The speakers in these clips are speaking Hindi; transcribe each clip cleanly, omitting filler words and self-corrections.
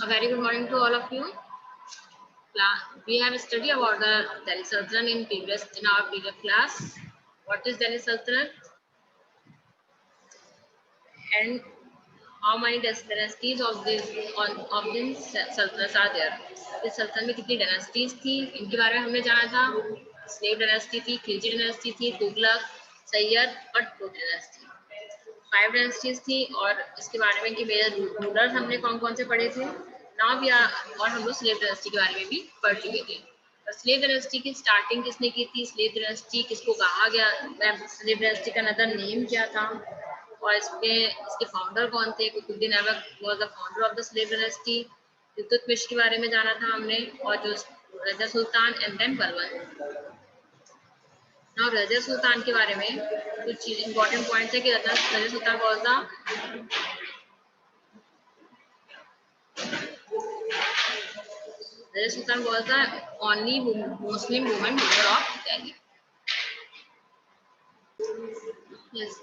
A very good morning to all of you. We have studied about the Delhi Sultanate in our previous class. What is Delhi Sultanate and how many dynasties of these sultanates are there? इस सल्तनत में कितनी डायनेस्टीज थी, इनके बारे में हमने जाना था. स्लेव डायनेस्टी थी, खिलजी डायनेस्टी थी, तुगलक, सैयद और टोट डायनेस्टी. 5 डायनेस्टीज थी और इसके बारे में इनके मेजर रूलर्स हमने कौन कौन से पढ़े थे. नाउ वी आर और हम लोग स्लेव डायनेस्टी के बारे में भी पढ़ चुके थे. स्लेव डायनेस्टी की स्टार्टिंग किसने की थी, स्लेव डायनेस्टी किसको कहा गया, स्लेव डायनेस्टी का अनदर नेम क्या था और इसके फाउंडर कौन थे. Qutbuddin Aibak was the founder of the slave dynasty. Iltutmish के बारे में जाना था हमने और जो Raza Sultan and then Balban. Now Raza Sultan के बारे में कुछ इंपॉर्टेंट पॉइंट्स है कि Raza Sultan was the Rajah Sultan was the only Muslim woman ruler of Delhi. Yes,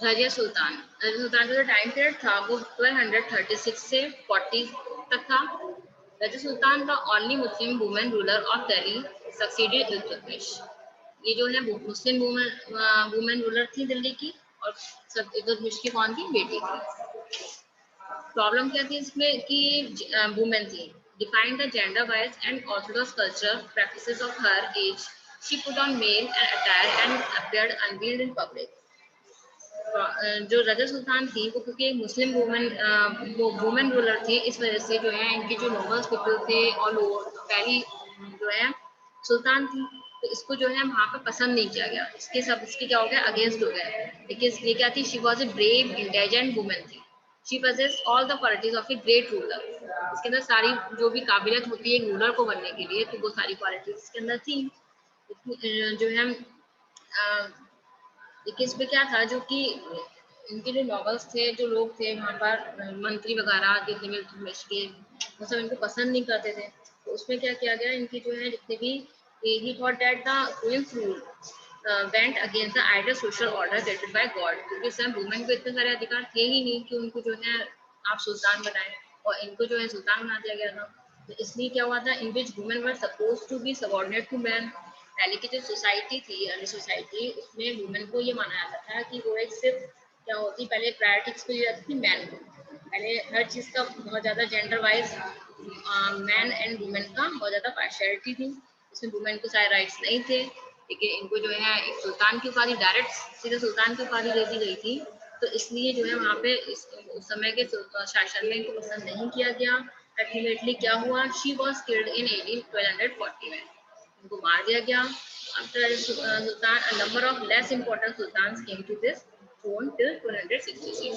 Rajah Sultan का जो टाइम पीरियड था वो 1236 से 40 तक था. Rajah Sultan the only Muslim woman ruler of Delhi succeeded Iltutmish. ये जो है मुस्लिम वुमेन रूलर थी दिल्ली की और इल्तुतमिश की कौन थी, बेटी थी. प्रॉब्लम क्या थी इसमें कि वुमेन थी. Defined the gender bias and orthodox cultural practices of her age. She put on male attire and appeared unveiled in public. जो रजा सुल्तान थी वो क्योंकि एक मुस्लिम वुमेन रूलर थी, इस वजह से जो है इनके जो नॉबल्स पीपल थे और लोग पहली जो है सुल्तान थी, तो इसको जो है वहाँ पे पसंद नहीं किया गया. इसके क्या हो गया, अगेंस्ट हो गया. लेकिन ये क्या थी, she was a brave intelligent women थी. She possessed all the qualities of a great ruler. इसके अंदर सारी जो भी काबिलियत होती है एक रूलर को बनने के लिए, तो वो सारी क्वालिटीज इसके अंदर थी. जो है लेकिन इसमें क्या था, जो कि इनके जो नॉवल्स थे, जो लोग थे वहाँ पर मंत्री वगैरह जितने भी इल्तुतमिश के, वो सब इनको पसंद नहीं करते थे. तो उसमें क्या किया गया, इनकी जो है जितने भी he thought that the queen's rule went against the ideal social order created by God. क्योंकि सब वुमेन को इतने सारे अधिकार थे ही नहीं कि उनको जो है आप सुल्तान बनाए, और इनको जो है सुल्तान बना दिया गया था. तो इसलिए क्या हुआ था, in which women were suppose to be subordinate to man. पहले की जो सोसाइटी थी, अर्ली सोसाइटी, उसमें वुमेन को ये माना जाता था कि वो एक सिर्फ क्या होती, पहले प्रायोरिटी किसको दी जाती थी, मैन को. पहले हर चीज़ का बहुत ज़्यादा gender wise man and women का बहुत ज़्यादा पार्शियलिटी थी. इसमें वुमेन को सारे राइट्स नहीं थे. लेकिन इनको जो है एक सुल्तान की उपाधि, डायरेक्ट सीधे सुल्तान की उपाधि दे दी गई थी. तो इसलिए जो है वहाँ पे उस समय के शासन में इनको पसंद नहीं किया गया. अल्टीमेटली क्या हुआ, शी वॉज किल्ड इन 1240 में. इनको मार दिया गया. After Sultan, a number of less important sultans came to this throne till 1266.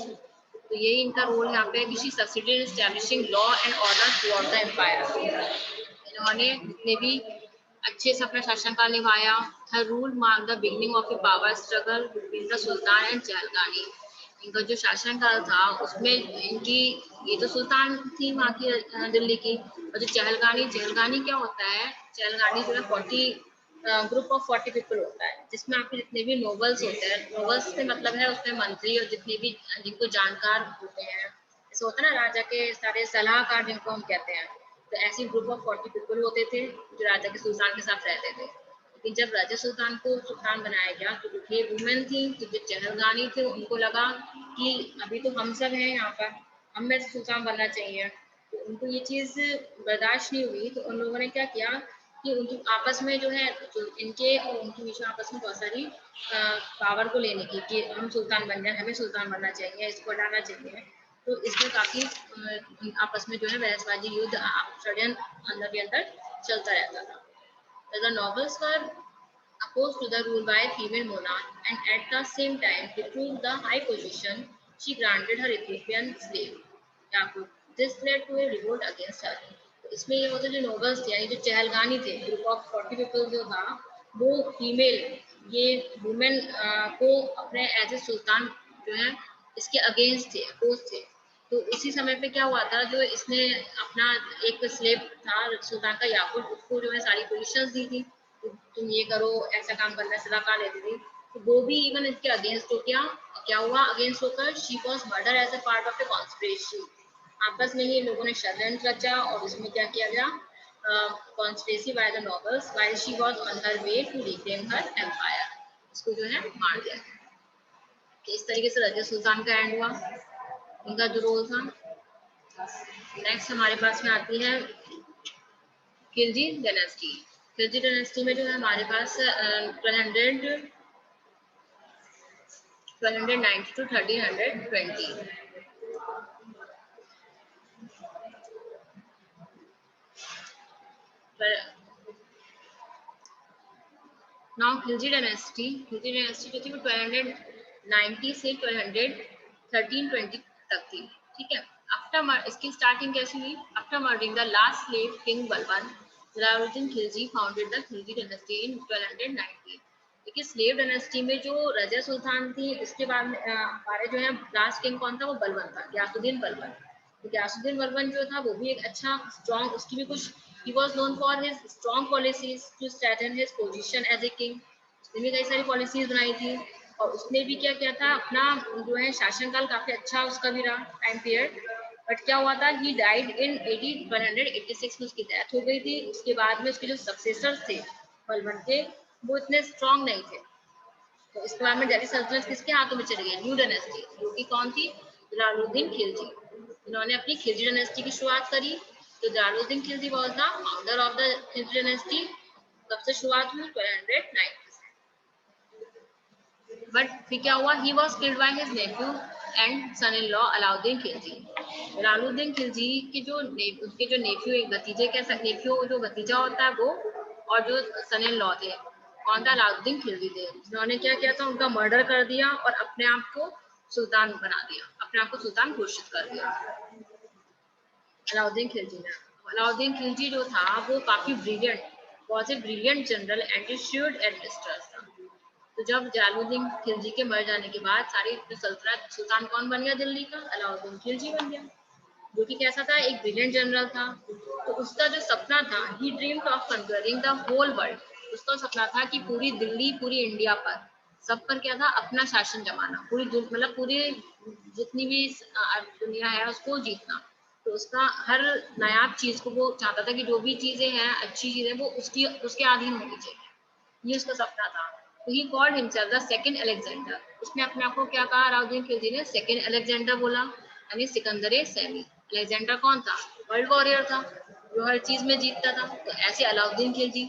तो यही इनका रोल यहाँ पे है कि she succeeded in establishing law and order throughout the empire. इन्होंने जितने भी अच्छे से अपना शासनकाल निभाया. Her rule mark the beginning of a power struggle between the sultan and Chahalgani. इनका जो शासनकाल था उसमें इनकी, ये तो सुल्तान थी वहाँ की दिल्ली की, और जो चहलगानी क्या होता है, चहलगानी जो है 40 ग्रुप ऑफ 40 पीपल होता है, जिसमें आपके जितने भी नोबल्स होते हैं, नोबल्स से मतलब है उसमें मंत्री और जितने भी जिनको जानकार होते हैं, ऐसे होता है ना राजा के सारे सलाहकार जिनको हम कहते हैं. तो ऐसी ग्रुप ऑफ 40 पीपल होते थे जो राजा के सुल्तान के साथ रहते थे. लेकिन जब राजा सुल्तान को सुल्तान बनाया गया तो ये वुमेन थी, तो जो चहलगानी थे उनको लगा कि अभी तो हम सब हैं यहाँ पर, हमें सुल्तान बनना चाहिए. तो उनको ये चीज़ बर्दाश्त नहीं हुई. तो उन लोगों ने क्या किया कि उनकी आपस में जो है, जो इनके और उनके बीच में आपस में बहुत सारी पावर को लेने की कि हम सुल्तान बन जाए, हमें सुल्तान बनना चाहिए, इसको हटाना चाहिए. तो इसमें काफ़ी आपस में जो है बहसबाजी, युद्ध, षड्यंत्र अंदर के अंदर चलता रहता था. The novels were opposed to the rule by a female monarch, and at the same time, to prove the high position, she granted her Ethiopian slave. This led to a revolt against her. इसमें ये होता जो नोबल्स थे, यानी जो चहलगानी थे, ग्रुप ऑफ 40 पीपल जो था, वो फीमेल, ये वुमेन को अपने एज ए सुल्तान जो है इसके अगेंस्ट थे, अपोज थे. तो उसी समय पे क्या हुआ था, जो इसने अपना एक स्लेव था सुल्तान का याकूब, उसको जो है सारी पोजीशंस दी थी, तुम ये करो, ऐसा काम करना, सलाहकार लेती थी. तो वो भी इवन इसके अगेंस्ट हो गया. क्या हुआ, अगेंस्ट होकर she was murder as a part of a conspiracy. आपस में ही लोगों ने षड्यंत्र रचा और उसमें क्या किया गया, conspiracy by the nobles while she was on her way to reclaim her empire, इसको जो है मार दिया गया। कि इस तरीके से रजिया सुल्तान का एंड हुआ, उनका जो रोल था। नेक्स्ट हमारे पास में आती है खिलजी डायनेस्टी। खिलजी डायनेस्टी में जो है हमारे पास 1290 to 1320। नाउ खिलजी डायनेस्टी जो थी वो 1290 से 1320 तक थी, ठीक है। आफ्टर इसकी स्टार्टिंग कैसी हुई, after murdering the last slave king Balban, Jalaluddin Khilji founded the Khilji dynasty in 1290। देखिए स्लेव डायनेस्टी में जो रजिया सुल्तान थी, उसके बाद हमारे जो है लास्ट किंग कौन था, वो बलबन था, गयासुद्दीन बलबन। तो गयासुद्दीन बलबन जो था वो भी एक अच्छा स्ट्रॉन्ग, उसकी भी कुछ, he was known for his strong policies to strengthen his position as a king। उसने भी कई सारी पॉलिसीज बनाई थी और उसने भी क्या किया था, अपना जो है शासनकाल काफी अच्छा उसका भी रहा टाइम पीरियड। बट क्या हुआ था, ही डाइड इन 1286 में उसकी डेथ हो गई थी। उसके बाद में उसके जो सक्सेसर्स थे बलबन के, वो इतने स्ट्रॉन्ग नहीं थे। तो इसके बाद में दिल्ली सल्तनत किसके हाथों में चली गई, न्यू डायनेस्टी, जो कि कौन थी, जलालुद्दीन खिलजी। इन्होंने अपनी खिलजी डायनेस्टी की शुरुआत करी। तो Jalaluddin Khilji was the founder of the Khilji dynasty. कब से शुरुआत हुई, 1290 से। बट फिर क्या हुआ, he was killed by his nephew and son in law Alauddin Khilji. Jalaluddin Khilji के जो उसके जो नेफ्यू, एक भतीजे के नेफ्यू जो भतीजा होता है वो, और जो सन इन लॉ थे कौन था, अलाउद्दीन खिलजी थे, जिन्होंने क्या किया था, उनका मर्डर कर दिया और अपने आप को सुल्तान बना दिया, अपने आप को सुल्तान घोषित कर दिया अलाउद्दीन खिलजी ने। अलाउद्दीन खिलजी जो था वो काफी ब्रिलियंट, बहुत ही ब्रिलियंट जनरल एंड श्यूर्ड एडमिनिस्ट्रेटर था। तो जब जलालुद्दीन खिलजी के मर जाने के बाद सारी जो सल्तनत, सुल्तान कौन बन गया दिल्ली का, अलाउद्दीन खिलजी बन गया, जो कि कैसा था, एक ब्रिलियंट जनरल था। तो उसका जो सपना था, he dreamed of conquering the whole world. उसका सपना था कि पूरी दिल्ली, पूरी इंडिया पर, सब पर क्या था, अपना शासन जमाना, पूरी मतलब पूरी जितनी भी दुनिया है उसको जीतना। तो उसका हर नायाब चीज को वो चाहता था कि जो भी चीजें हैं, अच्छी चीजें, वो उसकी उसके अधीन होनी चाहिए, ये उसका सपना था। तो he called himself the second Alexander. उसने अपने आप को क्या कहा, अलाउद्दीन खिलजी ने सेकंड अलेक्जेंडर बोला, यानी सिकंदर सैनी। अलेक्जेंडर कौन था, वर्ल्ड वॉरियर था, जो हर चीज में जीतता था। तो ऐसे अलाउद्दीन खिलजी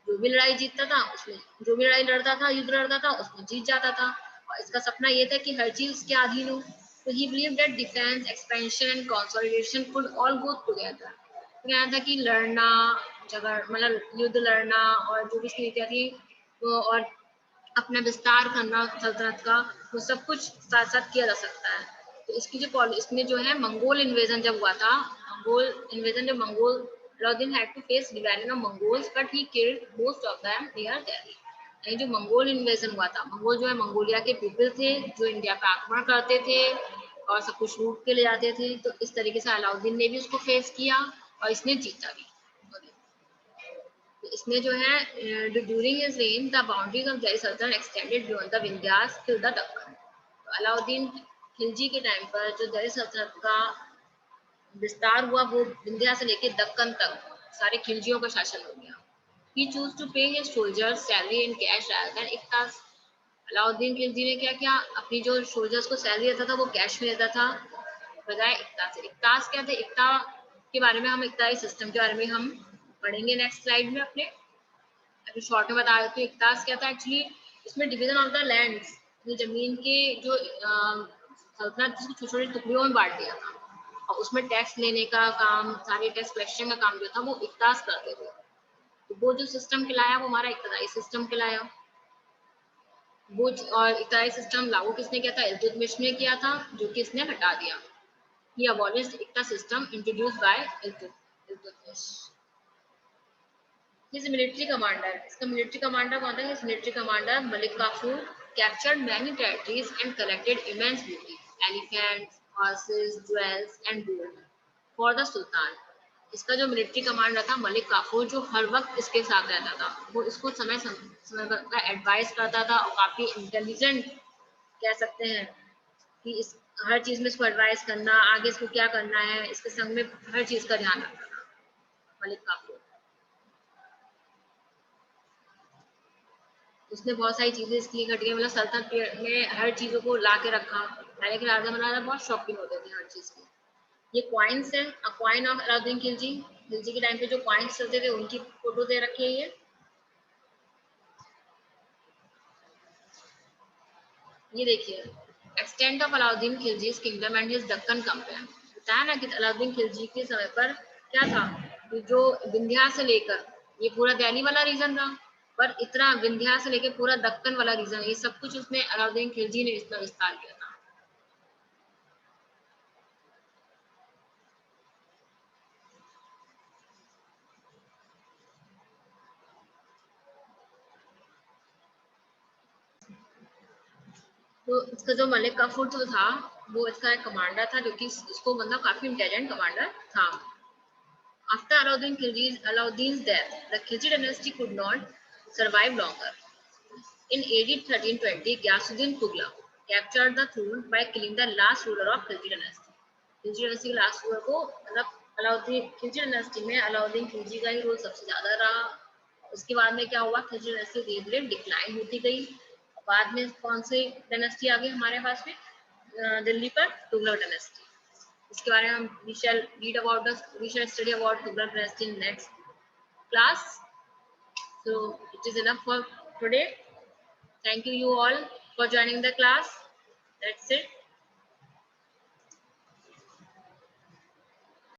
जो भी लड़ाई जीतता था उसमें, जो भी लड़ाई लड़ता था, युद्ध लड़ता था, उसमें जीत जाता था। और इसका सपना ये था कि हर चीज उसके अधीन हो। तो ही believe that defence, expansion and consolidation could all go together. तो कहना था कि लड़ना, जगह मतलब युद्ध लड़ना, और जो भी उसकी नीतियां थी वो, और अपना विस्तार करना सल्तनत का, वो सब कुछ साथ साथ किया जा सकता है। तो इसकी जो इसमें जो है मंगोल इन्वेजन जब हुआ था, मंगोल इन्वेजन जब Mongol, Alauddin had to face rebellion of Mongols but he killed most of them near Delhi. यानी जो मंगोल इन्वेजन हुआ था, मंगोल जो है मंगोलिया के पीपल थे जो इंडिया पे आक्रमण करते थे और सब कुछ लूट के ले जाते थे। तो इस तरीके से अलाउद्दीन ने भी उसको फेस किया और इसने जीता भी। इसमें जो है during his reign the boundaries of Delhi Sultanate extended beyond the Vindhyas till the Deccan. तो अलाउद्दीन खिलजी के टाइम पर जो दिल्ली सल्तनत का विस्तार हुआ, वो विंध्या से लेकर दक्कन तक सारे खिलजियों का शासन हो गया। He chose to pay his soldiers salary in cash rather than iktas। Alauddin Khilji ने क्या किया, अपनी जो सोल्जर्स को सैलरी देता था वो कैश में देता था बजाय इक्ता से। इक्तास क्या थे, इक्ता के बारे में हम, इक्ताई सिस्टम के बारे में हम पढ़ेंगे नेक्स्ट स्लाइड में अपने। अभी शॉर्ट में बता देती हूँ इक्तास क्या था एक्चुअली। इसमें डिवीजन ऑफ द लैंड्स, जमीन के जो सल्तनत जिसको छोटी छोटी टुकड़ियों में बांट दिया था, और उसमें टैक्स लेने का काम, सारे टैक्स कलेक्शन का काम जो था वो इक्तास करते थे। तो वो जो सिस्टम कहलाया वो हमारा इक्तदाई सिस्टम कहलाया। वो और इक्तदाई सिस्टम लागू किसने किया था, इल्तुतमिश ने किया था, जो कि इसने हटा दिया। He abolished Ikta system introduced by Iltutmish। His military commander, इसका military commander कौन था, his military commander Malik Kafur captured many territories and collected immense booty, elephants, horses, jewels and gold for the Sultan। इसका जो मिलिट्री कमांडर था मलिक काफूर, जो हर वक्त इसके साथ रहता था, वो इसको समय का एडवाइस करता था और काफी इंटेलिजेंट कह सकते हैं कि इस हर चीज में इसको एडवाइस करना, आगे इसको क्या करना है, इसके संग में हर चीज का ध्यान रखना मलिक काफूर। उसने बहुत सारी चीजें इसलिए घट गई, मतलब सल्तनत में हर चीजों को ला के रखा। पहले के राजा महाराजा बहुत शौकीन होते थे हर चीज के। ये क्वाइंस है, क्वाइन ऑफ अलाउद्दीन खिलजी। खिलजी के टाइम पे जो क्वाइंस चलते थे उनकी फोटो दे रखी है ये देखिए, एक्सटेंट ऑफ अलाउद्दीन खिलजी's kingdom and his Deccan campaign. बताया ना कि अलाउद्दीन खिलजी के समय पर क्या था कि जो विंध्या से लेकर ये पूरा दिल्ली वाला रीजन था, पर इतना विंध्या से लेकर पूरा दक्कन वाला रीजन, ये सब कुछ उसमें अलाउद्दीन खिलजी ने इसका विस्तार किया था। तो इसका जो मलिक काफूर जो था वो इसका एक कमांडर था, जो कि इसको मतलब काफी इंटेलिजेंट कमांडर था। After Alauddin's death, the Khilji dynasty could not survive longer. In AD 1320, Ghiyasuddin Tughlaq captured the throne by killing the last ruler of Khilji dynasty. Khilji dynasty के लास्ट रूलर को मतलब अलाउद्दीन, खिलजी डायनेस्टी में अलाउद्दीन खिलजी का ही रोल सबसे ज्यादा रहा। उसके बाद में क्या हुआ, खिलजी डायनेस्टी धीरे धीरे डिक्लाइन होती गई। बाद में कौन सी डायनेस्टी आ गई हमारे पास में दिल्ली पर, तुगलक डायनेस्टी। इसके बारे में हम we shall study about Tughlaq dynasty in next class. So it is enough for today. Thank you all for joining the class. That's it.